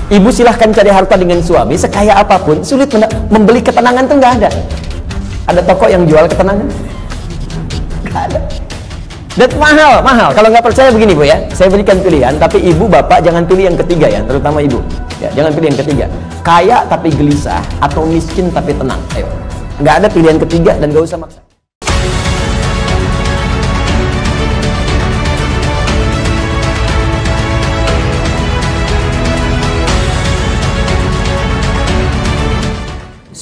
Ibu silahkan cari harta dengan suami sekaya apapun, sulit membeli ketenangan tuh nggak ada. Ada toko yang jual ketenangan? Nggak ada. Dan mahal. Kalau nggak percaya begini Bu ya, saya berikan pilihan, tapi ibu bapak jangan pilih yang ketiga ya, terutama ibu. Ya, jangan pilih yang ketiga. Kaya tapi gelisah atau miskin tapi tenang. Ayo. Nggak ada pilihan ketiga dan nggak usah maksa.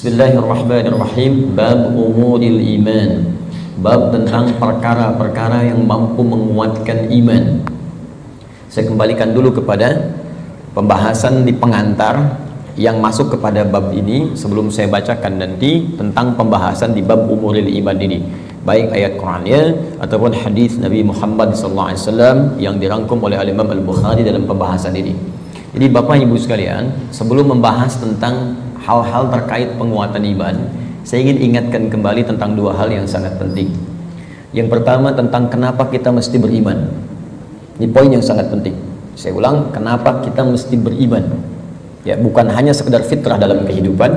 Bismillahirrahmanirrahim. Bab umuril iman. Bab tentang perkara-perkara yang mampu menguatkan iman. Saya kembalikan dulu kepada pembahasan di pengantar yang masuk kepada bab ini sebelum saya bacakan nanti tentang pembahasan di bab umuril iman ini, baik ayat Qur'annya ataupun hadis Nabi Muhammad SAW yang dirangkum oleh Imam Al-Bukhari dalam pembahasan ini. Jadi Bapak Ibu sekalian, sebelum membahas tentang hal-hal terkait penguatan iman, saya ingin ingatkan kembali tentang dua hal yang sangat penting. Yang pertama tentang kenapa kita mesti beriman. Ini poin yang sangat penting. Saya ulang, kenapa kita mesti beriman. Ya, bukan hanya sekedar fitrah dalam kehidupan,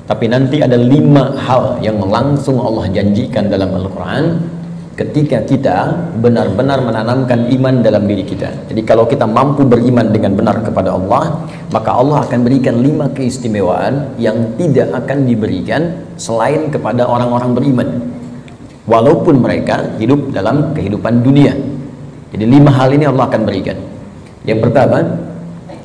tapi nanti ada 5 hal yang langsung Allah janjikan dalam Al-Quran ketika kita benar-benar menanamkan iman dalam diri kita. Jadi kalau kita mampu beriman dengan benar kepada Allah, maka Allah akan berikan 5 keistimewaan yang tidak akan diberikan selain kepada orang-orang beriman, walaupun mereka hidup dalam kehidupan dunia. Jadi 5 hal ini Allah akan berikan. Yang pertama,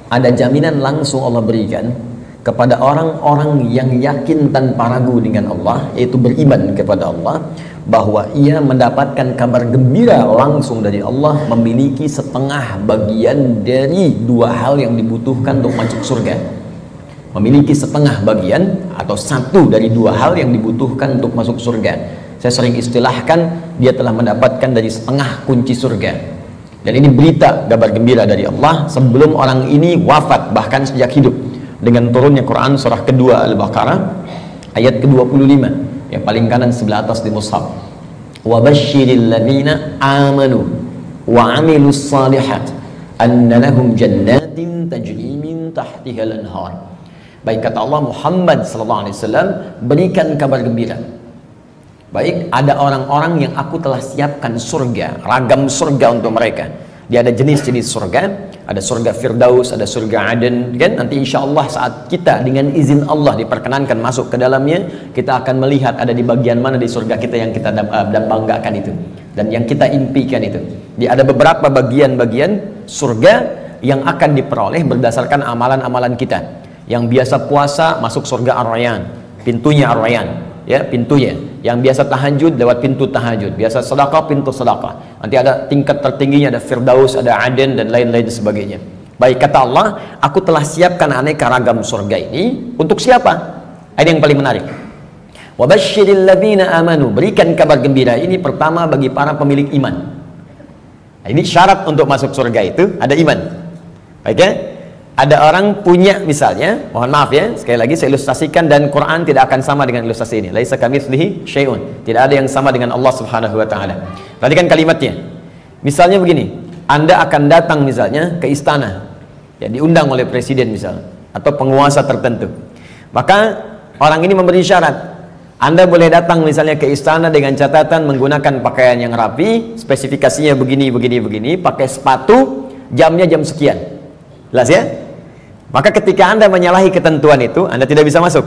ada jaminan langsung Allah berikan kepada orang-orang yang yakin tanpa ragu dengan Allah, yaitu beriman kepada Allah, bahwa ia mendapatkan kabar gembira langsung dari Allah, memiliki setengah bagian dari 2 hal yang dibutuhkan untuk masuk surga. Memiliki setengah bagian atau 1 dari 2 hal yang dibutuhkan untuk masuk surga. Saya sering istilahkan, dia telah mendapatkan dari setengah kunci surga. Dan ini berita kabar gembira dari Allah sebelum orang ini wafat, bahkan sejak hidup, dengan turunnya Quran surah kedua Al-Baqarah ayat ke-25 yang paling kanan sebelah atas di mushaf. Wa basyiril ladzina amanu wa 'amilus shalihat anna lahum jannatin tajri min tahtiha al-anhar. Baik, kata Allah, Muhammad sallallahu alaihi wasallam, berikan kabar gembira. Baik, ada orang-orang yang aku telah siapkan surga, ragam surga untuk mereka. Dia ada jenis-jenis surga, ada surga Firdaus, ada surga Aden, kan? Nanti insya Allah saat kita dengan izin Allah diperkenankan masuk ke dalamnya, kita akan melihat ada di bagian mana di surga kita yang kita banggakan itu, dan yang kita impikan itu. Dia ada beberapa bagian-bagian surga yang akan diperoleh berdasarkan amalan-amalan kita. Yang biasa puasa masuk surga Ar-Rayyan, pintunya Ar-Rayyan, ya, pintunya. Yang biasa tahajud lewat pintu tahajud, biasa sedekah pintu sedekah. Nanti ada tingkat tertingginya, ada Firdaus, ada Aden, dan lain-lain sebagainya. Baik, kata Allah, aku telah siapkan aneka ragam surga ini untuk siapa? Ini yang paling menarik. Wa basyiril ladzina amanu, berikan kabar gembira ini pertama bagi para pemilik iman. Nah, ini syarat untuk masuk surga itu ada iman. Baik ya? Ada orang punya, misalnya, mohon maaf ya, sekali lagi saya ilustrasikan, dan Quran tidak akan sama dengan ilustrasi ini. Laisa kamitslihi syai'un. Tidak ada yang sama dengan Allah Subhanahu wa taala. Perhatikan kalimatnya. Misalnya begini, Anda akan datang misalnya ke istana, ya, diundang oleh presiden misalnya, atau penguasa tertentu. Maka orang ini memberi syarat. Anda boleh datang misalnya ke istana dengan catatan menggunakan pakaian yang rapi, spesifikasinya begini, pakai sepatu, jamnya jam sekian. Jelas ya? Maka ketika Anda menyalahi ketentuan itu, Anda tidak bisa masuk.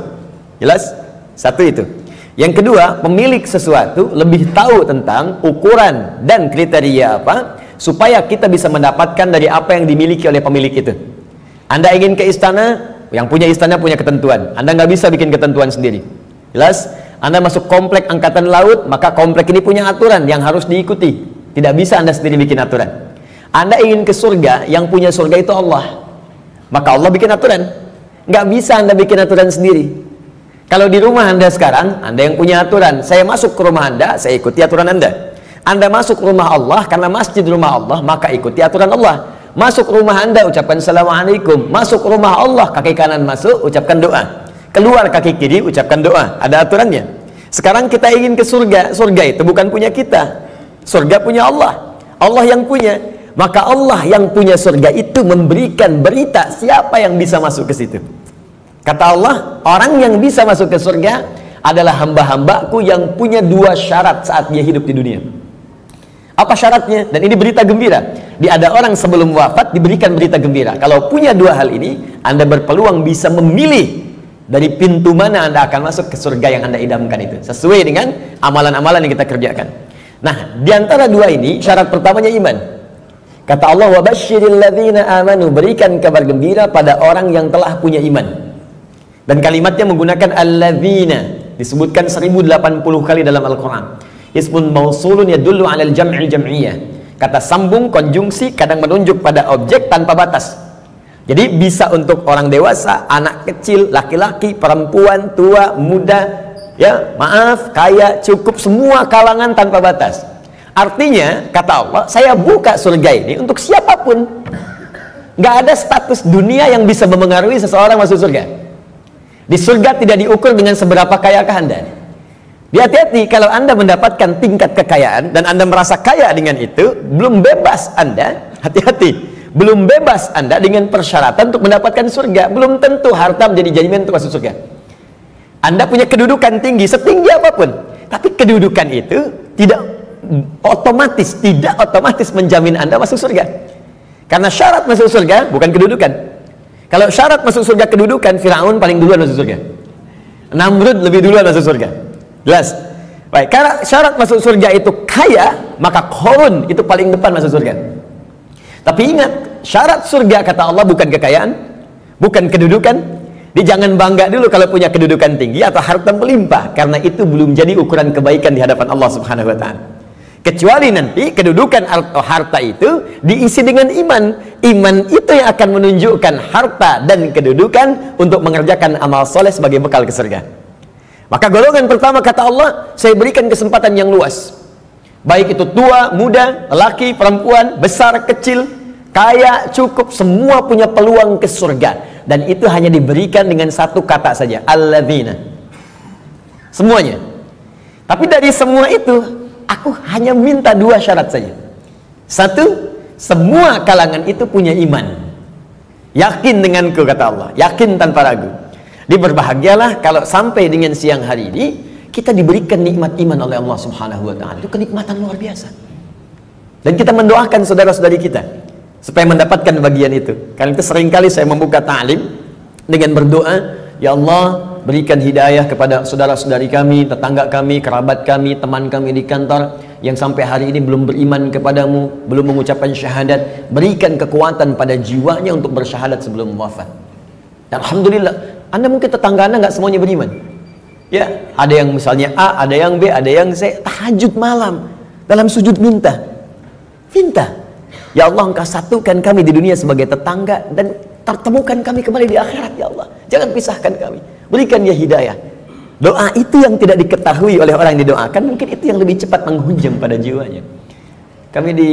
Jelas? Satu itu. Yang kedua, pemilik sesuatu lebih tahu tentang ukuran dan kriteria apa, supaya kita bisa mendapatkan dari apa yang dimiliki oleh pemilik itu. Anda ingin ke istana, yang punya istana punya ketentuan. Anda nggak bisa bikin ketentuan sendiri. Jelas? Anda masuk komplek angkatan laut, maka komplek ini punya aturan yang harus diikuti. Tidak bisa Anda sendiri bikin aturan. Anda ingin ke surga, yang punya surga itu Allah, maka Allah bikin aturan. Nggak bisa Anda bikin aturan sendiri. Kalau di rumah Anda sekarang, Anda yang punya aturan. Saya masuk ke rumah Anda, saya ikuti aturan Anda. Anda masuk ke rumah Allah, karena masjid rumah Allah, maka ikuti aturan Allah. Masuk rumah Anda, ucapkan Assalamualaikum. Masuk rumah Allah, kaki kanan masuk, ucapkan doa. Keluar kaki kiri, ucapkan doa. Ada aturannya. Sekarang kita ingin ke surga. Surga itu bukan punya kita. Surga punya Allah. Allah yang punya. maka Allah yang punya surga itu memberikan berita siapa yang bisa masuk ke situ. Kata Allah, orang yang bisa masuk ke surga adalah hamba-hambaku yang punya 2 syarat saat dia hidup di dunia. Apa syaratnya? Dan ini berita gembira. Ada orang sebelum wafat diberikan berita gembira. Kalau punya 2 hal ini, Anda berpeluang bisa memilih dari pintu mana Anda akan masuk ke surga yang Anda idamkan itu, sesuai dengan amalan-amalan yang kita kerjakan. Nah, di antara 2 ini, syarat pertamanya iman. Kata Allah, wa basyiril ladzina amanu, berikan kabar gembira pada orang yang telah punya iman. Dan kalimatnya menggunakan alladzina, disebutkan 1080 kali dalam Al-Quran. Ismun mausulun yadullu 'alal jam'il jam'iyah. Kata sambung, konjungsi, kadang menunjuk pada objek tanpa batas. Jadi bisa untuk orang dewasa, anak kecil, laki-laki, perempuan, tua, muda, ya, maaf, kaya, cukup, semua kalangan tanpa batas. Artinya, kata Allah, saya buka surga ini untuk siapapun. Nggak ada status dunia yang bisa memengaruhi seseorang masuk surga. Di surga tidak diukur dengan seberapa kayakah Anda. Hati-hati kalau Anda mendapatkan tingkat kekayaan dan Anda merasa kaya dengan itu, belum bebas Anda, hati-hati, belum bebas Anda dengan persyaratan untuk mendapatkan surga. Belum tentu harta menjadi jaminan untuk masuk surga. Anda punya kedudukan tinggi, setinggi apapun, tapi kedudukan itu tidak otomatis menjamin Anda masuk surga. Karena syarat masuk surga bukan kedudukan. Kalau syarat masuk surga kedudukan, Firaun paling duluan masuk surga. Namrud lebih duluan masuk surga. Jelas? Baik, karena syarat masuk surga itu kaya, maka Qarun itu paling depan masuk surga. Tapi ingat, syarat surga kata Allah bukan kekayaan, bukan kedudukan. Jangan bangga dulu kalau punya kedudukan tinggi atau harta melimpah, karena itu belum jadi ukuran kebaikan di hadapan Allah Subhanahu wa taala. Kecuali nanti kedudukan atau harta itu diisi dengan iman. Iman itu yang akan menunjukkan harta dan kedudukan untuk mengerjakan amal soleh sebagai bekal ke surga. Maka golongan pertama kata Allah, saya berikan kesempatan yang luas. Baik itu tua, muda, laki, perempuan, besar, kecil, kaya, cukup, semua punya peluang ke surga. Dan itu hanya diberikan dengan satu kata saja, alladzina. Semuanya. Tapi dari semua itu, aku hanya minta 2 syarat saja. Satu, semua kalangan itu punya iman. Yakin denganku kata Allah, yakin tanpa ragu. Berbahagialah kalau sampai dengan siang hari ini kita diberikan nikmat iman oleh Allah Subhanahu wa taala. Itu kenikmatan luar biasa. Dan kita mendoakan saudara-saudari kita supaya mendapatkan bagian itu. Karena itu seringkali saya membuka ta'lim dengan berdoa, ya Allah, berikan hidayah kepada saudara-saudari kami, tetangga kami, kerabat kami, teman kami di kantor yang sampai hari ini belum beriman kepadamu, belum mengucapkan syahadat. Berikan kekuatan pada jiwanya untuk bersyahadat sebelum wafat. Dan alhamdulillah, Anda mungkin tetangga Anda nggak semuanya beriman. Ya, ada yang misalnya A, ada yang B, ada yang C, tahajud malam dalam sujud minta. Ya Allah, Engkau satukan kami di dunia sebagai tetangga dan pertemukan kami kembali di akhirat ya Allah. Jangan pisahkan kami. Berikan dia hidayah. Doa itu yang tidak diketahui oleh orang yang didoakan, mungkin itu yang lebih cepat menghunjam pada jiwanya. Kami di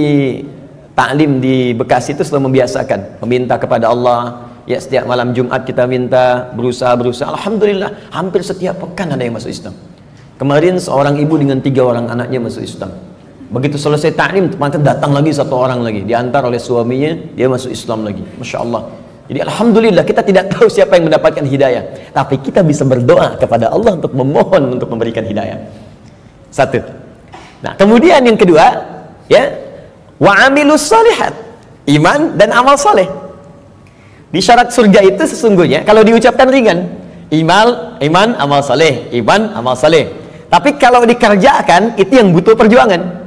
ta'lim di Bekasi itu selalu membiasakan meminta kepada Allah. Ya, setiap malam Jumat kita minta, berusaha. Alhamdulillah, hampir setiap pekan ada yang masuk Islam. Kemarin seorang ibu dengan 3 orang anaknya masuk Islam. Begitu selesai ta'lim, maka datang lagi 1 orang lagi, diantar oleh suaminya, dia masuk Islam lagi. Masya Allah. Jadi alhamdulillah, kita tidak tahu siapa yang mendapatkan hidayah, tapi kita bisa berdoa kepada Allah untuk memohon untuk memberikan hidayah. Satu. Nah, kemudian yang kedua, ya, wa amilus shalihat, iman dan amal saleh. Di syarat surga itu sesungguhnya kalau diucapkan ringan, iman, amal saleh, iman, amal saleh. Tapi kalau dikerjakan itu yang butuh perjuangan.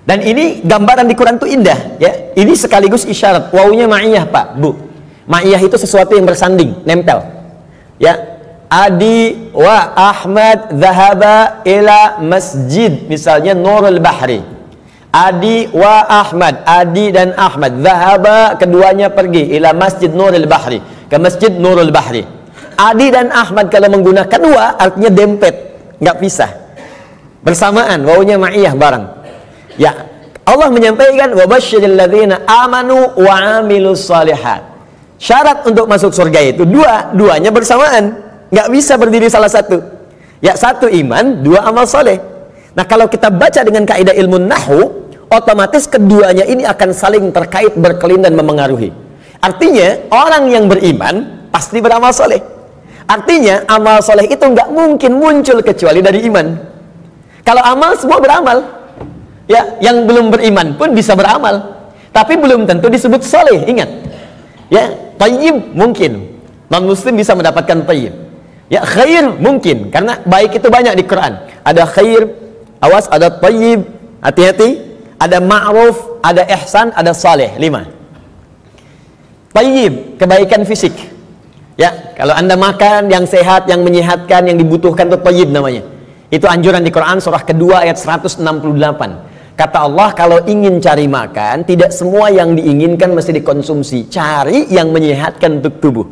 Dan ini gambaran di Quran itu indah, ya. Ini sekaligus isyarat. Wawunya ma'iyah, Pak, Bu. Ma'iyah itu sesuatu yang bersanding, nempel. Ya. Adi wa Ahmad dhahaba ila masjid, misalnya Nurul Bahri. Adi wa Ahmad, Adi dan Ahmad, dhahaba, keduanya pergi ila Masjid Nurul Bahri, ke Masjid Nurul Bahri. Adi dan Ahmad kalau menggunakan wa artinya dempet, nggak pisah, bersamaan, wawunya ma'iyah bareng. Ya, Allah menyampaikan wa basyiril ladzina amanu wa amilus shalihat. Syarat untuk masuk surga itu duanya bersamaan, nggak bisa berdiri salah satu. Ya, 1 iman, 2 amal saleh. Nah, kalau kita baca dengan kaidah ilmu nahwu, otomatis keduanya ini akan saling terkait, berkelin dan memengaruhi. Artinya orang yang beriman pasti beramal soleh. Artinya amal soleh itu nggak mungkin muncul kecuali dari iman. Kalau amal semua beramal, ya, yang belum beriman pun bisa beramal, tapi belum tentu disebut soleh. Ingat, ya, thayyib mungkin non muslim bisa mendapatkan thayyib, ya, khair mungkin, karena baik itu banyak di Quran. Ada khair, awas, ada thayyib, hati-hati, ada ma'ruf, ada ihsan, ada saleh. 5. Thayyib, kebaikan fisik. Ya, kalau Anda makan yang sehat, yang menyehatkan, yang dibutuhkan, itu thayyib namanya. Itu anjuran di Quran surah kedua ayat 168. Kata Allah, kalau ingin cari makan, tidak semua yang diinginkan mesti dikonsumsi. Cari yang menyehatkan untuk tubuh.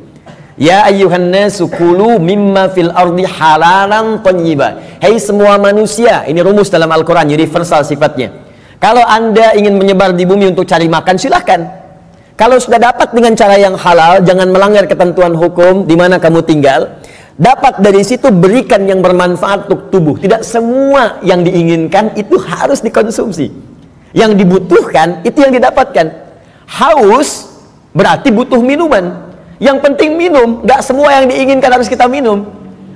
Ya ayyuhan nasu kulu mimma fil ardi halalan thayyiba. Hei semua manusia, ini rumus dalam Al-Quran, universal sifatnya. Kalau Anda ingin menyebar di bumi untuk cari makan, silahkan. Kalau sudah dapat dengan cara yang halal, jangan melanggar ketentuan hukum di mana kamu tinggal. Dapat dari situ, berikan yang bermanfaat untuk tubuh. Tidak semua yang diinginkan itu harus dikonsumsi. Yang dibutuhkan itu yang didapatkan. Haus berarti butuh minuman. Yang penting minum. Nggak semua yang diinginkan harus kita minum.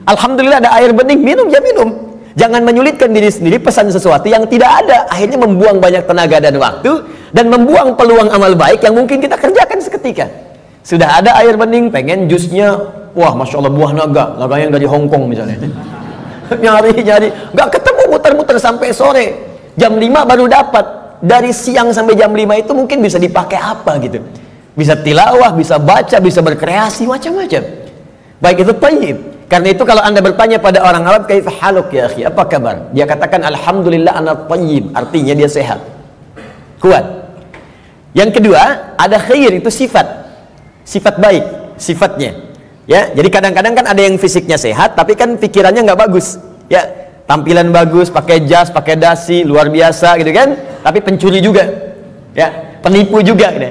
Alhamdulillah ada air bening, minum ya minum. Jangan menyulitkan diri sendiri pesan sesuatu yang tidak ada. Akhirnya membuang banyak tenaga dan waktu, dan membuang peluang amal baik yang mungkin kita kerjakan seketika. Sudah ada air bening, pengen jusnya, wah Masya Allah buah naga yang dari Hongkong misalnya. Nyari, nggak ketemu, muter-muter sampai sore. Jam 5 baru dapat. Dari siang sampai jam 5 itu mungkin bisa dipakai apa gitu. Bisa tilawah, bisa baca, bisa berkreasi, macam-macam. Baik, itu thayyib. Karena itu kalau Anda bertanya pada orang Arab, kaifa haluk ya akhi, apa kabar? Dia katakan alhamdulillah ana thayyib, artinya dia sehat, kuat. Yang kedua, ada khair, itu sifat baik, sifatnya. Ya, jadi kadang-kadang kan ada yang fisiknya sehat, tapi kan pikirannya nggak bagus. Ya, tampilan bagus, pakai jas, pakai dasi, luar biasa gitu kan, tapi pencuri juga, ya, penipu juga. Gitu.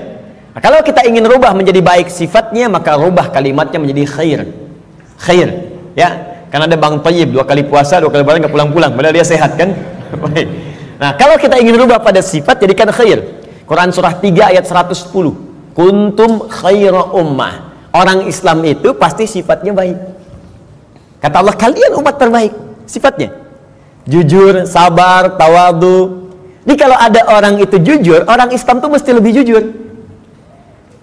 Nah, kalau kita ingin rubah menjadi baik sifatnya, maka rubah kalimatnya menjadi khair. Ya, karena ada Bang Thayyib 2 kali puasa, 2 kali lebaran nggak pulang-pulang, padahal dia sehat kan. Nah, kalau kita ingin rubah pada sifat, jadikan khair. Quran surah 3 ayat 110. Kuntum khaira ummah. Orang Islam itu pasti sifatnya baik. Kata Allah, kalian umat terbaik. Sifatnya jujur, sabar, tawadu. Jadi kalau ada orang itu jujur, orang Islam tuh mesti lebih jujur.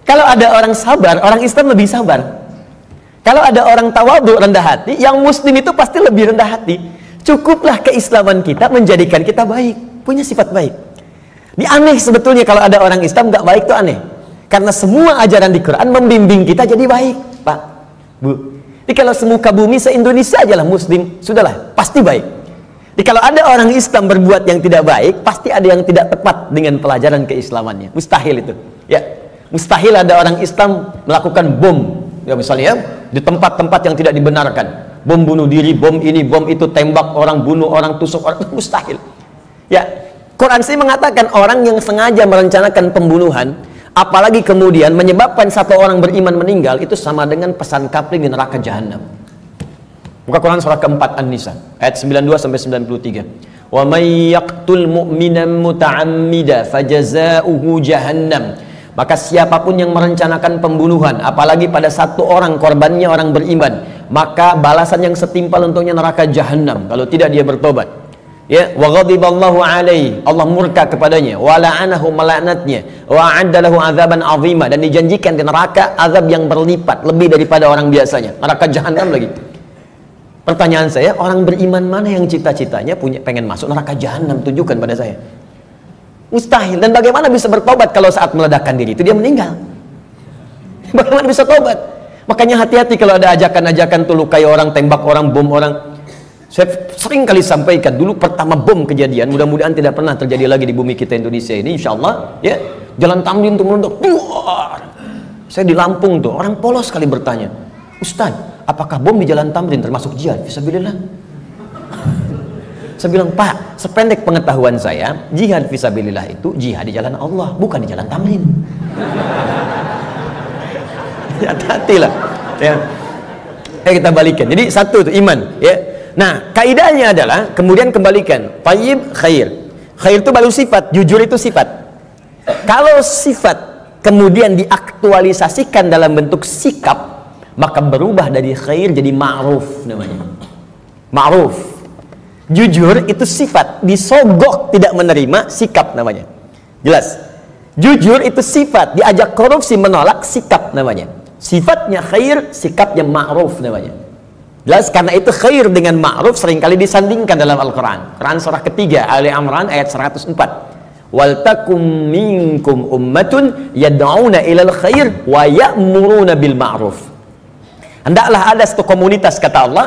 Kalau ada orang sabar, orang Islam lebih sabar. Kalau ada orang tawadu, rendah hati, yang muslim itu pasti lebih rendah hati. Cukuplah keislaman kita menjadikan kita baik, punya sifat baik. Ini aneh sebetulnya kalau ada orang Islam nggak baik, itu aneh. Karena semua ajaran di Quran membimbing kita jadi baik, Pak, Bu. Jadi kalau semuka bumi se-Indonesia aja lah muslim, sudahlah, pasti baik. Jadi kalau ada orang Islam berbuat yang tidak baik, pasti ada yang tidak tepat dengan pelajaran keislamannya. Mustahil itu. Ya, mustahil ada orang Islam melakukan bom. Ya, misalnya di tempat-tempat yang tidak dibenarkan, bom bunuh diri, bom ini, bom itu, tembak orang, bunuh orang, tusuk orang, mustahil. Ya, Quran sih mengatakan orang yang sengaja merencanakan pembunuhan, apalagi kemudian menyebabkan satu orang beriman meninggal, itu sama dengan pesan kapling di neraka jahanam. Buka Quran surah keempat An-Nisa ayat 92 sampai 93. Wa may yaqtul mu'minan muta'ammida fajaza'uhu jahannam. Maka siapapun yang merencanakan pembunuhan, apalagi pada satu orang korbannya orang beriman, maka balasan yang setimpal untuknya neraka jahanam kalau tidak dia bertobat. Ya, wa ghadiballahu alaihi, Allah murka kepadanya, wa la'anahu, melaknatnya, wa a'adda lahu azaban azima, dan dijanjikan di neraka azab yang berlipat lebih daripada orang biasanya, neraka jahanam lagi. Pertanyaan saya, orang beriman mana yang cita-citanya pengen masuk neraka jahanam? Tunjukkan pada saya. Mustahil. Dan bagaimana bisa bertobat kalau saat meledakkan diri itu dia meninggal? Bagaimana bisa tobat? Makanya hati-hati kalau ada ajakan-ajakan tuh lukai orang, tembak orang, bom orang. Saya sering kali sampaikan, dulu pertama bom kejadian, mudah-mudahan tidak pernah terjadi lagi di bumi kita Indonesia ini, insya Allah, ya, Jalan Tamrin tuh meledak. Saya di Lampung tuh, orang polos sekali bertanya, Ustaz, apakah bom di Jalan Tamrin termasuk jihad? Fisabilillah. Saya bilang, Pak, sependek pengetahuan saya, jihad fisabilillah itu jihad di jalan Allah, bukan di Jalan Tamrin. Hati-hatilah. Ya. Kita balikan. Jadi satu itu iman. Ya. Nah, kaidahnya adalah kemudian kembalikan. Thayyib khair. Khair itu baru sifat, jujur itu sifat. Kalau sifat kemudian diaktualisasikan dalam bentuk sikap, maka berubah dari khair jadi ma'ruf namanya. Ma'ruf. Jujur itu sifat, disogok tidak menerima, sikap namanya. Jelas? Jujur itu sifat, diajak korupsi menolak, sikap namanya. Sifatnya khair, sikapnya ma'ruf namanya. Jelas? Karena itu khair dengan ma'ruf seringkali disandingkan dalam Al-Quran. Quran surah ketiga, Ali Imran ayat 104. Wal takum minkum ummatun yad'una ilal khair wa ya'muruna bil ma'ruf. Hendaklah ada satu komunitas, kata Allah,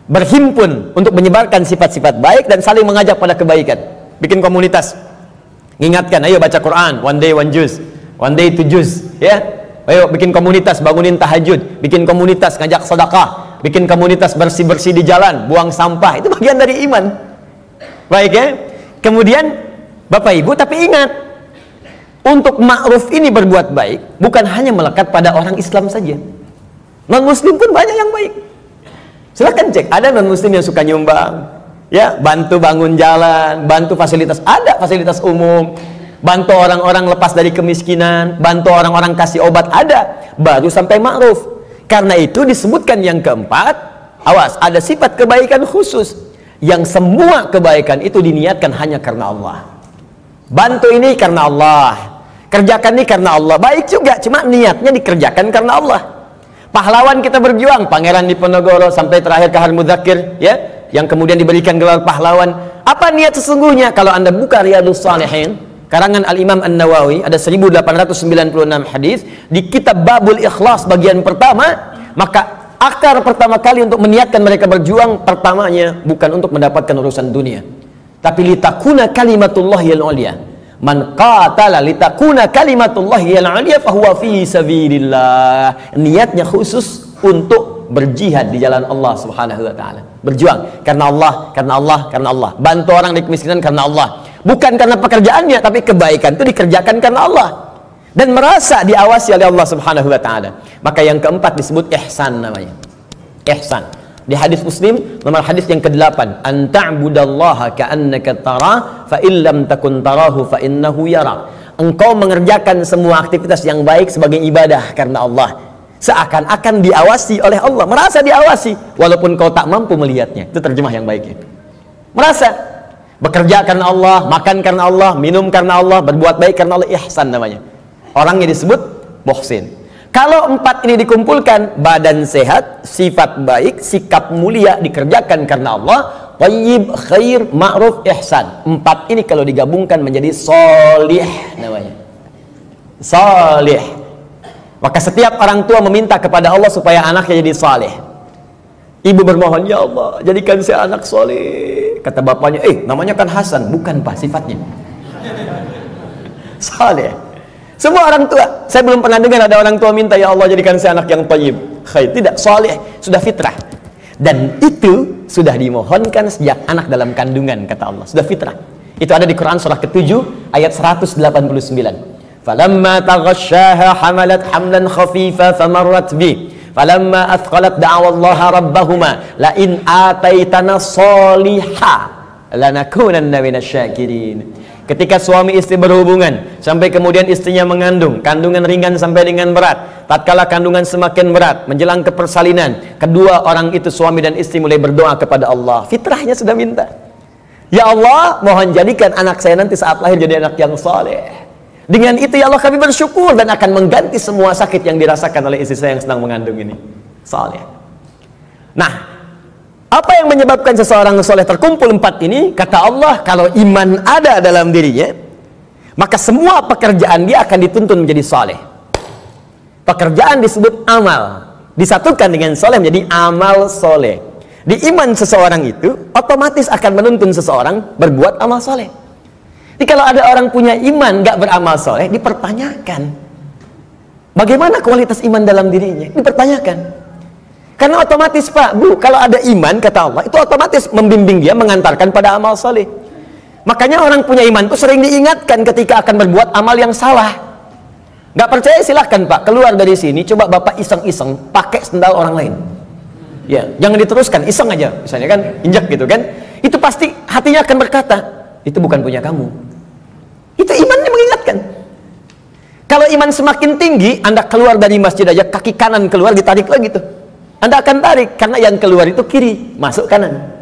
berhimpun untuk menyebarkan sifat-sifat baik dan saling mengajak pada kebaikan. Bikin komunitas. Ingatkan, ayo baca Quran, one day one juz, one day two juz, ya. Ayo bikin komunitas, bangunin tahajud, bikin komunitas ngajak sedekah, bikin komunitas bersih-bersih di jalan, buang sampah, itu bagian dari iman. Baik ya. Kemudian Bapak Ibu, tapi ingat, untuk ma'ruf ini berbuat baik bukan hanya melekat pada orang Islam saja. Non muslim pun banyak yang baik. Silahkan cek, ada non muslim yang suka nyumbang, ya, bantu bangun jalan, bantu fasilitas, ada fasilitas umum, bantu orang-orang lepas dari kemiskinan, bantu orang-orang kasih obat, ada, baru sampai ma'ruf. Karena itu disebutkan yang keempat, awas, ada sifat kebaikan khusus yang semua kebaikan itu diniatkan hanya karena Allah. Bantu ini karena Allah, kerjakan ini karena Allah, baik juga, cuma niatnya dikerjakan karena Allah. Pahlawan kita berjuang, Pangeran Diponegoro sampai terakhir Kahar Mudzakir, ya, yang kemudian diberikan gelar pahlawan. Apa niat sesungguhnya? Kalau Anda buka Riyadhus Shalihin karangan Al-Imam An-Nawawi, ada 1896 hadis di kitab Babul Ikhlas bagian pertama, maka akar pertama kali untuk meniatkan mereka berjuang, pertamanya bukan untuk mendapatkan urusan dunia, tapi litakuna kalimatullahi al-ulya. Man qatala litakuna kalimatullahi al-ulya fahuwa fi sabilillah. Niatnya khusus untuk berjihad di jalan Allah Subhanahu wa taala. Berjuang karena Allah, karena Allah, karena Allah. Bantu orang di kemiskinan karena Allah. Bukan karena pekerjaannya, tapi kebaikan itu dikerjakan karena Allah dan merasa diawasi oleh Allah Subhanahu wa taala. Maka yang keempat disebut ihsan namanya. Ihsan. Di hadis Muslim nomor hadis yang ke-8, an ta'budallaha ka'annaka tara fa illam takun tarahu fa innahu yara. Engkau mengerjakan semua aktivitas yang baik sebagai ibadah karena Allah, seakan-akan diawasi oleh Allah, merasa diawasi walaupun kau tak mampu melihatnya. Itu terjemah yang baiknya. Merasa bekerja karena Allah, makan karena Allah, minum karena Allah, berbuat baik karena Allah, ihsan namanya. Orangnya disebut muhsin. Kalau empat ini dikumpulkan, badan sehat, sifat baik, sikap mulia, dikerjakan karena Allah, thayyib, khair, ma'ruf, ihsan. Empat ini kalau digabungkan menjadi sholih namanya. Sholih. Maka setiap orang tua meminta kepada Allah supaya anaknya jadi saleh. Ibu bermohon, ya Allah, jadikan saya anak soleh. Kata bapaknya, namanya kan Hasan. Bukan Pak, sifatnya saleh. Semua orang tua, saya belum pernah dengar ada orang tua minta, ya Allah jadikan saya anak yang thayyib, khair. Tidak, saleh, sudah fitrah. Dan itu sudah dimohonkan sejak anak dalam kandungan, kata Allah. Sudah fitrah. Itu ada di Quran surah ke-7 ayat 189. Falamma taghasyaha hamalat hamlan khafifa famarrat bi. Falamma athqalat da'awallaha rabbahuma la in ataitana sholiha lanakunanna minasyakirin. Ketika suami istri berhubungan sampai kemudian istrinya mengandung, kandungan ringan sampai dengan berat, tatkala kandungan semakin berat menjelang ke persalinan, kedua orang itu suami dan istri mulai berdoa kepada Allah. Fitrahnya sudah minta, ya Allah, mohon jadikan anak saya nanti saat lahir jadi anak yang saleh. Dengan itu ya Allah kami bersyukur dan akan mengganti semua sakit yang dirasakan oleh istri saya yang sedang mengandung ini. Saleh. Nah, apa yang menyebabkan seseorang soleh? Terkumpul empat ini, kata Allah, kalau iman ada dalam dirinya, maka semua pekerjaan dia akan dituntun menjadi soleh. Pekerjaan disebut amal, disatukan dengan soleh menjadi amal soleh. Di iman seseorang itu otomatis akan menuntun seseorang berbuat amal soleh. Jadi kalau ada orang punya iman gak beramal soleh, dipertanyakan bagaimana kualitas iman dalam dirinya, dipertanyakan. Karena otomatis Pak, Bu, kalau ada iman, kata Allah, itu otomatis membimbing dia, mengantarkan pada amal soleh. Makanya orang punya iman itu sering diingatkan ketika akan berbuat amal yang salah. Gak percaya silahkan Pak, keluar dari sini, coba Bapak iseng-iseng pakai sendal orang lain. Ya, jangan diteruskan, iseng aja, misalnya kan, injak gitu kan. Itu pasti hatinya akan berkata, itu bukan punya kamu. Itu imannya mengingatkan. Kalau iman semakin tinggi, Anda keluar dari masjid aja, kaki kanan keluar, ditarik lagi tuh. Anda akan tarik, karena yang keluar itu kiri, masuk kanan.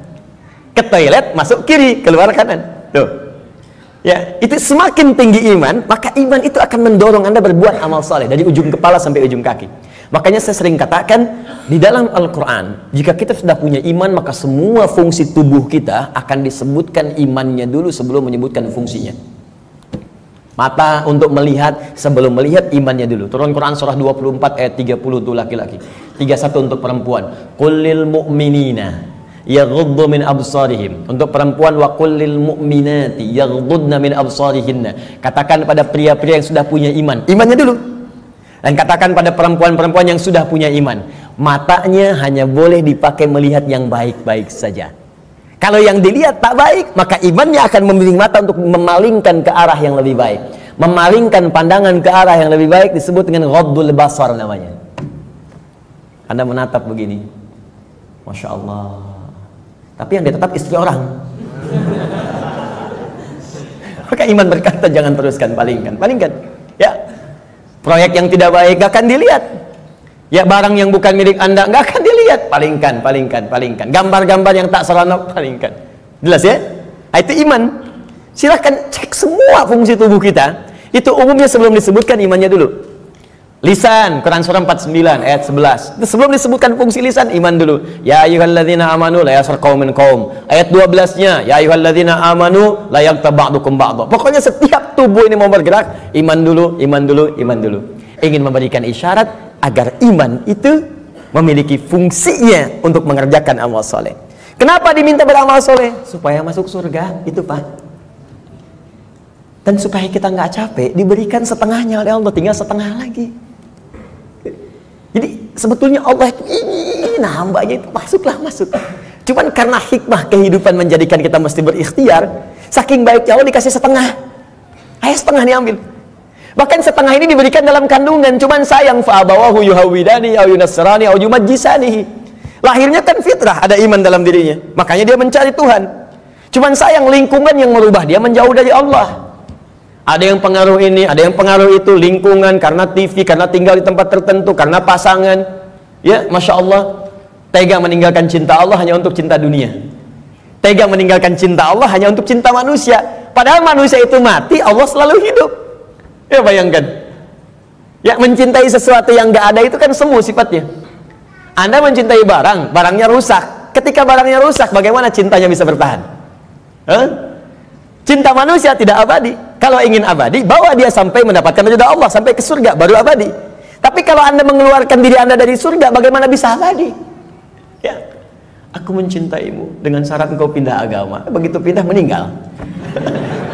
Ke toilet, masuk kiri, keluar kanan. Tuh. Ya, itu semakin tinggi iman, maka iman itu akan mendorong Anda berbuat amal soleh dari ujung kepala sampai ujung kaki. Makanya saya sering katakan di dalam Al-Quran, jika kita sudah punya iman, maka semua fungsi tubuh kita akan disebutkan imannya dulu sebelum menyebutkan fungsinya. Mata untuk melihat, sebelum melihat imannya dulu. Turun Quran surah 24 ayat 30 untuk laki-laki, 31 untuk perempuan. Qulil mu'minina yaghuddu min absarihim. Untuk perempuan, wa kullil mu'minati yaghuddna min absarihinna. Katakan pada pria-pria yang sudah punya iman, imannya dulu. Dan katakan pada perempuan-perempuan yang sudah punya iman, matanya hanya boleh dipakai melihat yang baik-baik saja. Kalau yang dilihat tak baik, maka imannya akan membimbing mata untuk memalingkan ke arah yang lebih baik. Memalingkan pandangan ke arah yang lebih baik disebut dengan ghaddul basar namanya. Anda menatap begini, Masya Allah, tapi yang ditatap istri orang. Maka iman berkata jangan teruskan, palingkan, palingkan. Ya, proyek yang tidak baik gak akan dilihat. Ya, barang yang bukan milik Anda gak akan dilihat, palingkan, palingkan, palingkan. Gambar-gambar yang tak seronok, palingkan. Jelas ya? Nah, itu iman. Silahkan cek semua fungsi tubuh kita. Itu umumnya sebelum disebutkan imannya dulu. Lisan, Quran surah 49 ayat 11. Itu sebelum disebutkan fungsi lisan, iman dulu. Ya ayyuhalladzina amanu la yaskhar qaumin qaum. Ayat 12-nya, ya ayyuhalladzina amanu la yaghtab ba'dukum ba'dha. Pokoknya setiap tubuh ini mau bergerak, iman dulu, iman dulu, iman dulu. Ingin memberikan isyarat agar iman itu memiliki fungsinya untuk mengerjakan amal soleh. Kenapa diminta beramal soleh? Supaya masuk surga, itu Pak. Dan supaya kita nggak capek, diberikan setengahnya oleh Allah, tinggal setengah lagi. Jadi sebetulnya Allah itu ingin hambanya itu masuklah, masuk. Cuman karena hikmah kehidupan menjadikan kita mesti berikhtiar, saking baiknya Allah dikasih setengah. Ayo setengah diambil. Bahkan setengah ini diberikan dalam kandungan. Cuman sayang, fa'abawahu yuhawidani au yunasrani au yumajjisani. Lahirnya kan fitrah, ada iman dalam dirinya. Makanya dia mencari Tuhan. Cuman sayang, lingkungan yang merubah dia menjauh dari Allah. Ada yang pengaruh ini, ada yang pengaruh itu, lingkungan, karena TV, karena tinggal di tempat tertentu, karena pasangan. Ya, Masya Allah, tega meninggalkan cinta Allah hanya untuk cinta dunia. Tega meninggalkan cinta Allah hanya untuk cinta manusia. Padahal manusia itu mati, Allah selalu hidup. Ya, bayangkan. Ya, mencintai sesuatu yang gak ada itu kan semu sifatnya. Anda mencintai barang, barangnya rusak. Ketika barangnya rusak, bagaimana cintanya bisa bertahan? Cinta manusia tidak abadi. Kalau ingin abadi, bawa dia sampai mendapatkan ridha Allah, sampai ke surga, baru abadi. Tapi kalau Anda mengeluarkan diri Anda dari surga, bagaimana bisa abadi? Ya, aku mencintaimu dengan syarat engkau pindah agama. Begitu pindah, meninggal.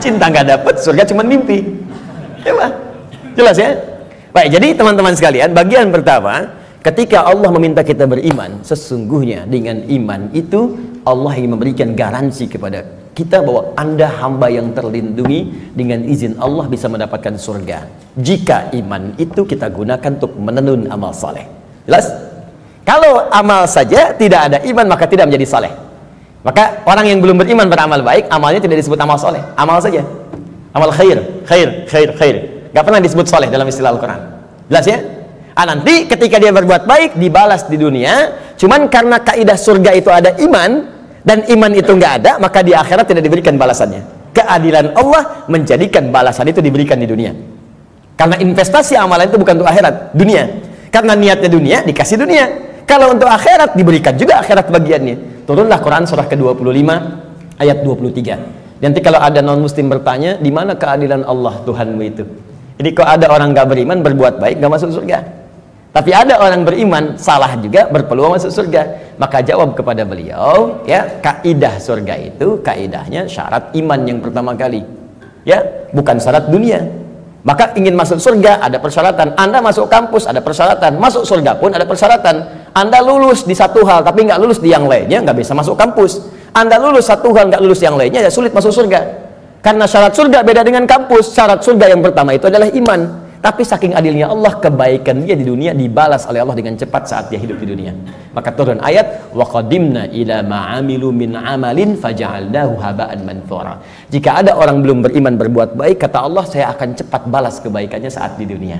Cinta nggak dapat, surga cuma mimpi. Ya, Pak? Jelas ya? Baik, jadi teman-teman sekalian, bagian pertama, ketika Allah meminta kita beriman, sesungguhnya dengan iman itu Allah ingin memberikan garansi kepada kita bahwa Anda hamba yang terlindungi, dengan izin Allah bisa mendapatkan surga jika iman itu kita gunakan untuk menenun amal soleh. Jelas? Kalau amal saja tidak ada iman, maka tidak menjadi soleh. Maka orang yang belum beriman beramal baik, amalnya tidak disebut amal soleh. Amal saja, amal khair, khair, khair, khair, gak pernah disebut soleh dalam istilah Al-Quran. Jelas ya? Nanti ketika dia berbuat baik dibalas di dunia. Cuman karena kaidah surga itu ada iman, dan iman itu nggak ada, maka di akhirat tidak diberikan balasannya. Keadilan Allah menjadikan balasan itu diberikan di dunia. Karena investasi amalan itu bukan untuk akhirat, dunia. Karena niatnya dunia, dikasih dunia. Kalau untuk akhirat, diberikan juga akhirat bagiannya. Turunlah Quran surah ke-25 ayat 23. Nanti kalau ada non-muslim bertanya, di mana keadilan Allah Tuhanmu itu? Jadi kalau ada orang nggak beriman, berbuat baik, nggak masuk surga. Tapi ada orang beriman, salah juga, berpeluang masuk surga. Maka jawab kepada beliau, ya, kaidah surga itu, kaidahnya syarat iman yang pertama kali. Ya, bukan syarat dunia. Maka ingin masuk surga, ada persyaratan. Anda masuk kampus, ada persyaratan. Masuk surga pun ada persyaratan. Anda lulus di satu hal, tapi nggak lulus di yang lainnya, nggak bisa masuk kampus. Anda lulus satu hal, nggak lulus yang lainnya, ya sulit masuk surga. Karena syarat surga beda dengan kampus. Syarat surga yang pertama itu adalah iman. Tapi saking adilnya Allah, kebaikan dia di dunia dibalas oleh Allah dengan cepat saat dia hidup di dunia. Maka turun ayat, wa qadimna ila ma'amilu min amalin faja'alnahu haba'an manthura. Jika ada orang belum beriman berbuat baik, kata Allah, saya akan cepat balas kebaikannya saat di dunia.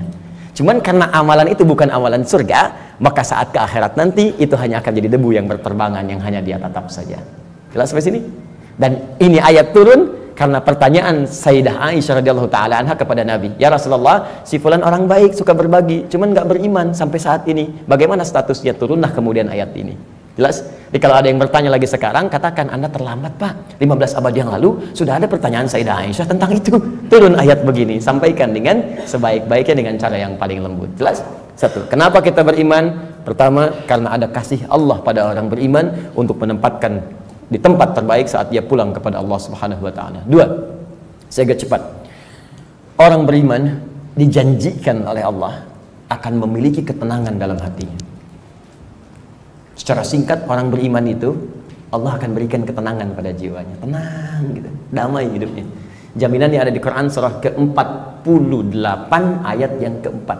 Cuman karena amalan itu bukan amalan surga, maka saat ke akhirat nanti itu hanya akan jadi debu yang berterbangan yang hanya dia tatap saja. Jelas sampai sini? Dan ini ayat turun karena pertanyaan Sayyidah Aisyah radhiyallahu taala anha kepada Nabi, ya Rasulullah, si fulan orang baik, suka berbagi, cuman nggak beriman sampai saat ini. Bagaimana statusnya? Turunlah kemudian ayat ini. Jelas? Jadi kalau ada yang bertanya lagi sekarang, katakan Anda terlambat Pak. 15 abad yang lalu sudah ada pertanyaan Sayyidah Aisyah tentang itu. Turun ayat begini, sampaikan dengan sebaik-baiknya dengan cara yang paling lembut. Jelas? Satu, kenapa kita beriman? Pertama, karena ada kasih Allah pada orang beriman untuk menempatkan di tempat terbaik saat dia pulang kepada Allah Subhanahu wa taala. Dua, saya agak cepat. Orang beriman dijanjikan oleh Allah akan memiliki ketenangan dalam hatinya. Secara singkat, orang beriman itu Allah akan berikan ketenangan pada jiwanya. Tenang gitu, damai hidupnya. Jaminan yang ada di Quran surah ke-48 ayat yang keempat.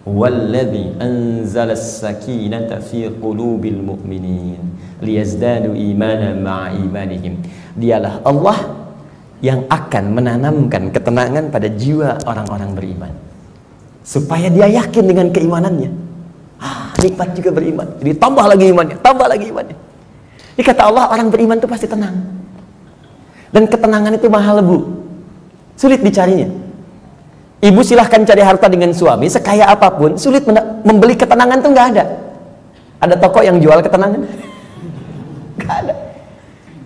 Walladzi anzalas sakinata fi qulubil mu'minin liyazdadu imanan ma'a imanihim. Dialah Allah yang akan menanamkan ketenangan pada jiwa orang-orang beriman supaya dia yakin dengan keimanannya. Nikmat juga beriman. Jadi tambah lagi imannya, tambah lagi imannya. Ini kata Allah, orang beriman itu pasti tenang. Dan ketenangan itu mahal, Bu. Sulit dicarinya. Ibu silahkan cari harta dengan suami sekaya apapun, sulit membeli ketenangan tuh nggak ada. Ada toko yang jual ketenangan? Nggak ada.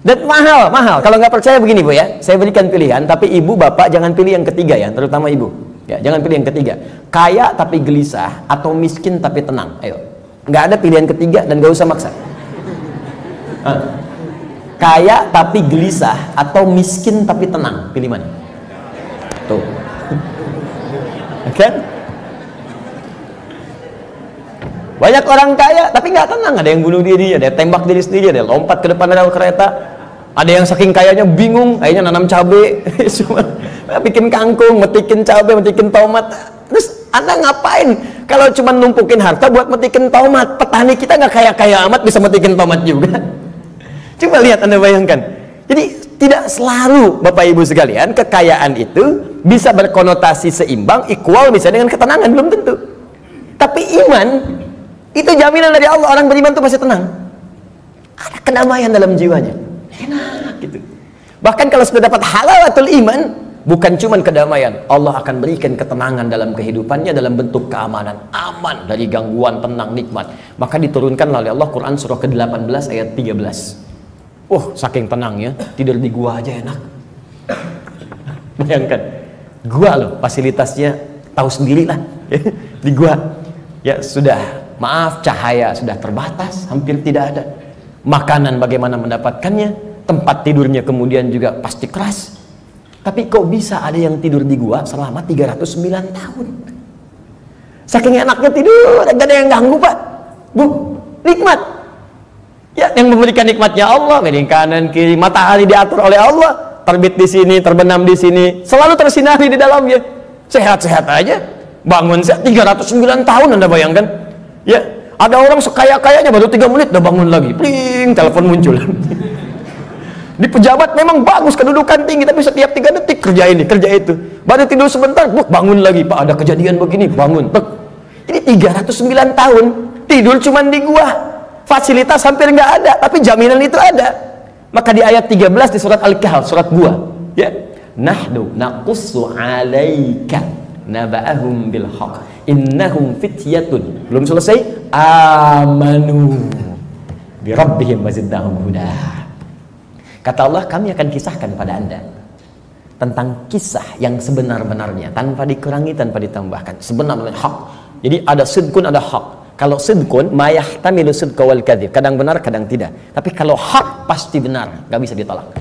Dan mahal, mahal. Kalau nggak percaya begini Bu ya, saya berikan pilihan, tapi ibu bapak jangan pilih yang ketiga ya, terutama ibu. Ya, jangan pilih yang ketiga. Kaya tapi gelisah atau miskin tapi tenang. Ayo, nggak ada pilihan ketiga dan nggak usah maksa. Kaya tapi gelisah atau miskin tapi tenang, pilih mana? Tuh. Kan? Banyak orang kaya tapi nggak tenang, ada yang bunuh diri, ada yang tembak diri sendiri, ada yang lompat ke depan rel kereta, ada yang saking kayanya bingung, akhirnya nanam cabai, cuma bikin kangkung, metikin cabai, metikin tomat. Terus Anda ngapain kalau cuma numpukin harta buat metikin tomat? Petani kita nggak kaya-kaya amat bisa metikin tomat juga. Coba lihat, Anda bayangkan. Jadi tidak selalu Bapak Ibu sekalian kekayaan itu bisa berkonotasi seimbang, equal bisa dengan ketenangan, belum tentu. Tapi iman itu jaminan dari Allah, orang beriman itu pasti tenang. Ada kedamaian dalam jiwanya. Enak gitu. Bahkan kalau sudah dapat halawatul iman, bukan cuma kedamaian, Allah akan berikan ketenangan dalam kehidupannya dalam bentuk keamanan, aman dari gangguan, tenang, nikmat. Maka diturunkan oleh Allah Quran surah ke-18 ayat 13. Saking tenangnya, tidur di gua aja enak. Bayangkan, gua loh, fasilitasnya tahu sendiri lah. Di gua, ya sudah, maaf, cahaya sudah terbatas, hampir tidak ada. Makanan bagaimana mendapatkannya, tempat tidurnya kemudian juga pasti keras. Tapi kok bisa ada yang tidur di gua selama 309 tahun? Saking enaknya tidur, gak ada yang ganggu Pak. Bu, nikmat. Ya, yang memberikan nikmatnya Allah, miring kanan kiri, matahari diatur oleh Allah, terbit di sini, terbenam di sini, selalu tersinari di dalamnya. Sehat-sehat aja, bangun 309 tahun, Anda bayangkan. Ya, ada orang sekaya-kayanya baru 3 menit udah bangun lagi, pling, telepon muncul. Di pejabat memang bagus, kedudukan tinggi, tapi setiap 3 detik kerja ini, kerja itu. Baru tidur sebentar, bangun lagi, Pak ada kejadian begini, bangun. Ini 309 tahun tidur cuman di gua. Fasilitas hampir nggak ada, tapi jaminan itu ada. Maka di ayat 13 di surat Al-Kahf, surat gua, ya, nahnu naqussu 'alaika naba'ahum bil haqq innahum fityatun. Belum selesai, amanu bi rabbihim wazidnahum huda. Kata Allah, kami akan kisahkan pada Anda tentang kisah yang sebenar-benarnya, tanpa dikurangi, tanpa ditambahkan, sebenarnya hak. Jadi ada sidqun, ada hak. Kalau sidqun, mayahtamilu sidqa wal kadzib, kadang benar, kadang tidak. Tapi kalau hak pasti benar, nggak bisa ditolak.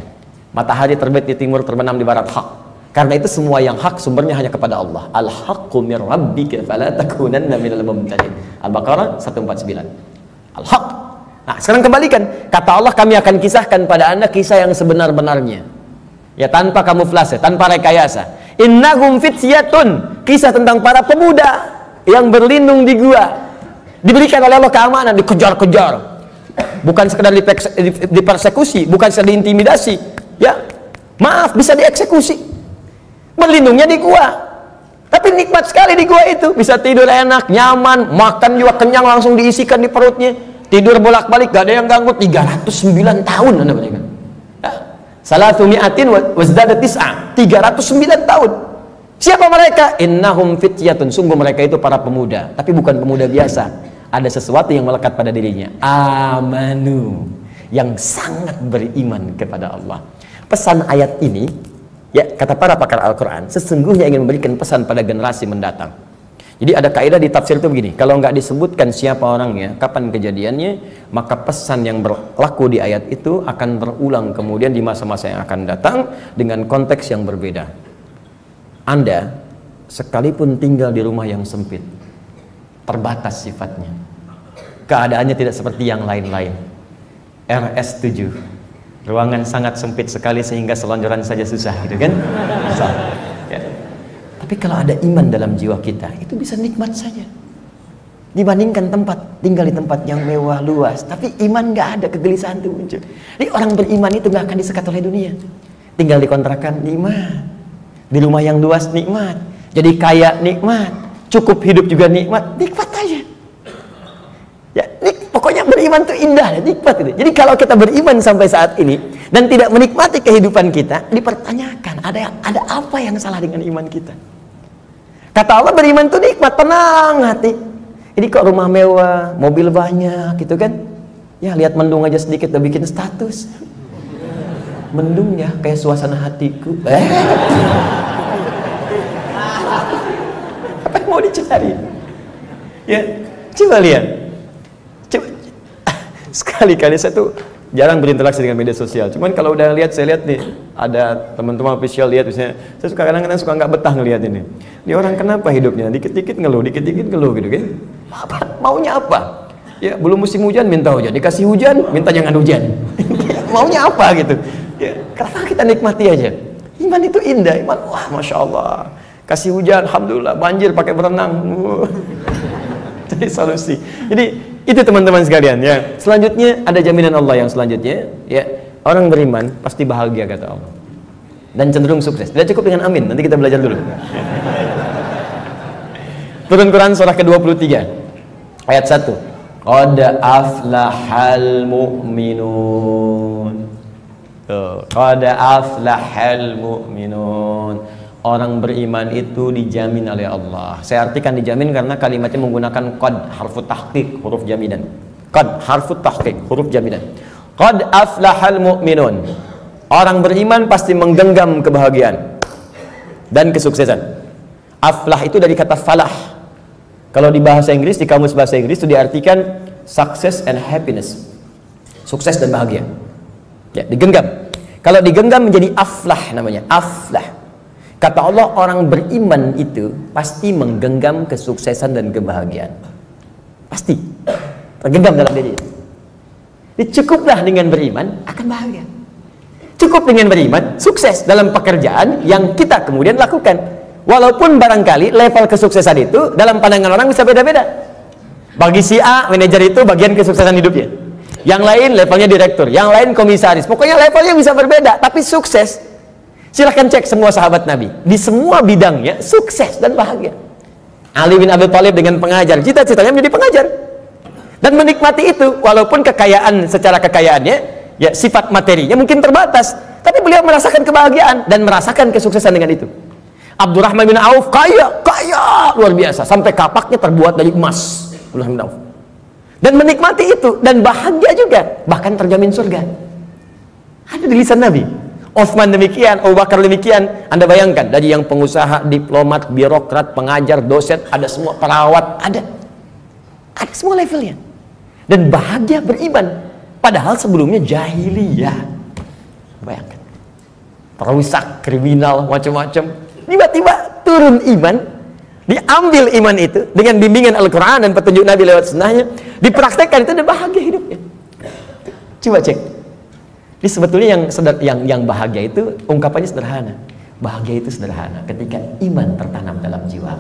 Matahari terbit di timur, terbenam di barat, hak. Karena itu semua yang hak sumbernya hanya kepada Allah. Al-haqqu mir rabbika fala takunanna minal mumtarin. Al-Baqarah 149. Al-haq. Nah, sekarang kembalikan. Kata Allah, kami akan kisahkan pada Anda kisah yang sebenar-benarnya. Ya, tanpa kamuflase, tanpa rekayasa. Innahum fityatun, kisah tentang para pemuda yang berlindung di gua. Diberikan oleh Allah keamanan, dikejar-kejar. Bukan sekedar dipersekusi, bukan sekedar diintimidasi. Ya, maaf, bisa dieksekusi. Berlindungnya di gua. Tapi nikmat sekali di gua itu. Bisa tidur enak, nyaman, makan juga kenyang, langsung diisikan di perutnya. Tidur bolak-balik, gak ada yang ganggu. 309 tahun Anda bayangkan. Ya. Salatumi'atin wazdada tis'a. 309 tahun. Siapa mereka? Innahum fityatun, sungguh mereka itu para pemuda, tapi bukan pemuda biasa. Ada sesuatu yang melekat pada dirinya. Amanu, yang sangat beriman kepada Allah. Pesan ayat ini, ya, kata para pakar Al-Quran, sesungguhnya ingin memberikan pesan pada generasi mendatang. Jadi ada kaidah di tafsir itu begini, kalau nggak disebutkan siapa orangnya, kapan kejadiannya, maka pesan yang berlaku di ayat itu akan berulang kemudian di masa-masa yang akan datang dengan konteks yang berbeda. Anda sekalipun tinggal di rumah yang sempit, terbatas sifatnya, keadaannya tidak seperti yang lain-lain. RS7, ruangan sangat sempit sekali sehingga selonjoran saja susah, gitu kan? Ya. Tapi kalau ada iman dalam jiwa kita, itu bisa nikmat saja. Dibandingkan tinggal di tempat yang mewah luas, tapi iman nggak ada, kegelisahan itu muncul. Jadi orang beriman itu nggak akan disekat oleh dunia. Tinggal di kontrakan nikmat, di rumah yang luas nikmat, jadi kaya nikmat, cukup hidup juga nikmat aja. Ya, pokoknya beriman itu indah, nikmat itu. Jadi kalau kita beriman sampai saat ini dan tidak menikmati kehidupan kita, dipertanyakan ada apa yang salah dengan iman kita? Kata Allah, beriman itu nikmat, tenang hati. Ini kok rumah mewah, mobil banyak, gitu kan? Ya lihat mendung aja sedikit udah bikin status. Mendung ya, kayak suasana hatiku. Apa yang mau dicari? Ya, coba lihat. Sekali-kali saya tuh jarang berinteraksi dengan media sosial. Cuman kalau udah lihat, saya lihat nih, ada teman-teman official lihat, misalnya, saya suka kadang-kadang suka nggak betah ngelihat ini. Ini orang kenapa hidupnya? Dikit-dikit ngeluh, dikit-dikit ngeluh, gitu kan? Maunya apa? Ya, belum musim hujan minta hujan, dikasih hujan minta jangan hujan. Maunya apa gitu? Ya, kenapa kita nikmati aja? Iman itu indah, iman, wah, masya Allah. Kasih hujan, alhamdulillah, banjir pakai berenang. Jadi solusi. Jadi itu teman-teman sekalian ya. Selanjutnya ada jaminan Allah yang selanjutnya, ya. Orang beriman pasti bahagia kata Allah. Dan cenderung sukses. Tidak cukup dengan amin, nanti kita belajar dulu. Turun Quran surah ke-23 ayat 1. Qad aflahal mu'minun. Qad aflahal mu'minun. Orang beriman itu dijamin oleh Allah. Saya artikan dijamin karena kalimatnya menggunakan qad, harfu tahqiq, huruf jaminan. Qad, harfu tahqiq, huruf jaminan. Qad aflahal mu'minun. Orang beriman pasti menggenggam kebahagiaan dan kesuksesan. Aflah itu dari kata falah. Kalau di bahasa Inggris, di kamus bahasa Inggris itu diartikan success and happiness. Sukses dan bahagia. Ya, digenggam. Kalau digenggam menjadi aflah namanya, aflah. Kata Allah, orang beriman itu pasti menggenggam kesuksesan dan kebahagiaan. Pasti tergenggam dalam diri. Cukuplah dengan beriman akan bahagia. Cukup dengan beriman sukses dalam pekerjaan yang kita kemudian lakukan. Walaupun barangkali level kesuksesan itu dalam pandangan orang bisa beda-beda. Bagi si A, manajer itu bagian kesuksesan hidupnya. Yang lain levelnya direktur, yang lain komisaris. Pokoknya levelnya bisa berbeda, tapi sukses. Silahkan cek semua sahabat Nabi, di semua bidangnya sukses dan bahagia. Ali bin Abi Thalib dengan pengajar, cita-citanya menjadi pengajar dan menikmati itu, walaupun kekayaan secara kekayaannya, ya sifat materinya mungkin terbatas, tapi beliau merasakan kebahagiaan dan merasakan kesuksesan dengan itu. Abdurrahman bin Auf kaya luar biasa, sampai kapaknya terbuat dari emas. Abdurrahman bin Auf dan menikmati itu dan bahagia juga, bahkan terjamin surga. Ada di lisan Nabi. Utsman demikian, Abu Bakar demikian. Anda bayangkan, dari yang pengusaha, diplomat, birokrat, pengajar, dosen, ada semua, perawat, ada semua levelnya. Dan bahagia beriman, padahal sebelumnya jahiliyah. Bayangkan, perusak, kriminal, macam-macam. Tiba-tiba turun iman, diambil iman itu dengan bimbingan Al-Quran dan petunjuk Nabi lewat sunnahnya, dipraktekkan itu dan bahagia hidupnya. Coba cek. Ini sebetulnya yang bahagia itu ungkapannya sederhana. Bahagia itu sederhana ketika iman tertanam dalam jiwa.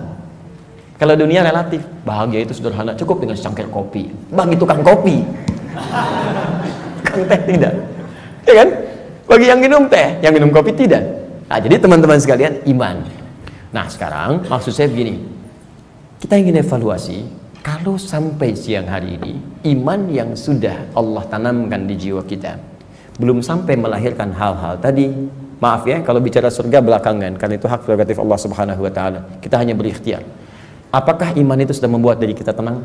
Kalau dunia relatif, bahagia itu sederhana, cukup dengan secangkir kopi. Bagi tukang kopi, tukang teh tidak, ya kan? Bagi yang minum teh, yang minum kopi tidak. Nah, jadi teman-teman sekalian, iman. Nah, sekarang maksud saya begini, kita ingin evaluasi, kalau sampai siang hari ini, iman yang sudah Allah tanamkan di jiwa kita, belum sampai melahirkan hal-hal tadi, maaf ya, kalau bicara surga belakangan, karena itu hak prerogatif Allah Subhanahu wa Ta'ala. Kita hanya berikhtiar. Apakah iman itu sudah membuat diri kita tenang?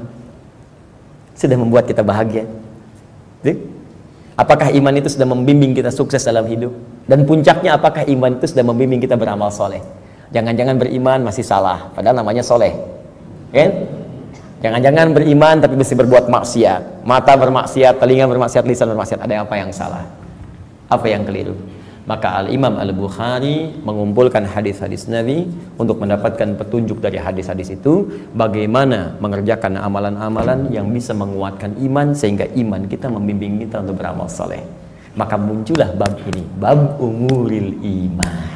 Sudah membuat kita bahagia? Apakah iman itu sudah membimbing kita sukses dalam hidup? Dan puncaknya, apakah iman itu sudah membimbing kita beramal soleh? Jangan-jangan beriman masih salah, padahal namanya soleh, kan? Jangan-jangan beriman tapi mesti berbuat maksiat, mata bermaksiat, telinga bermaksiat, lisan bermaksiat. Ada apa yang salah? Apa yang keliru? Maka Al-Imam Al-Bukhari mengumpulkan hadis-hadis Nabi untuk mendapatkan petunjuk dari hadis-hadis itu, bagaimana mengerjakan amalan-amalan yang bisa menguatkan iman sehingga iman kita membimbing kita untuk beramal soleh. Maka muncullah bab ini, bab umuril iman.